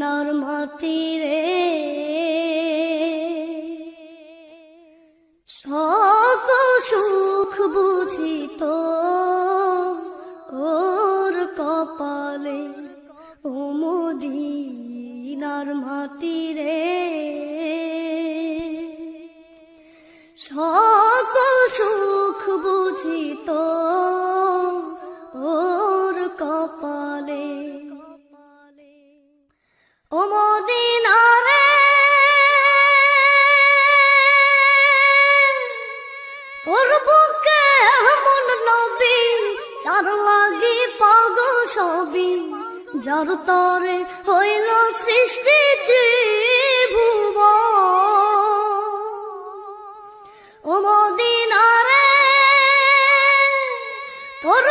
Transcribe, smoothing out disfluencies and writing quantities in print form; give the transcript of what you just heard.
মদিনার মাটি রে, সকল সুখ বুঝিত ওর কপালে, ও মদিনার মাটি রে, সকল সুখ বুঝিত ওর কপালে। ও মদিনা রে, তোর বুকে এমন নবী, যার লাগি পাগল সবই, যার তরে হইল সৃষ্টি ত্রিভুবন। ও মদিনা রে, তোর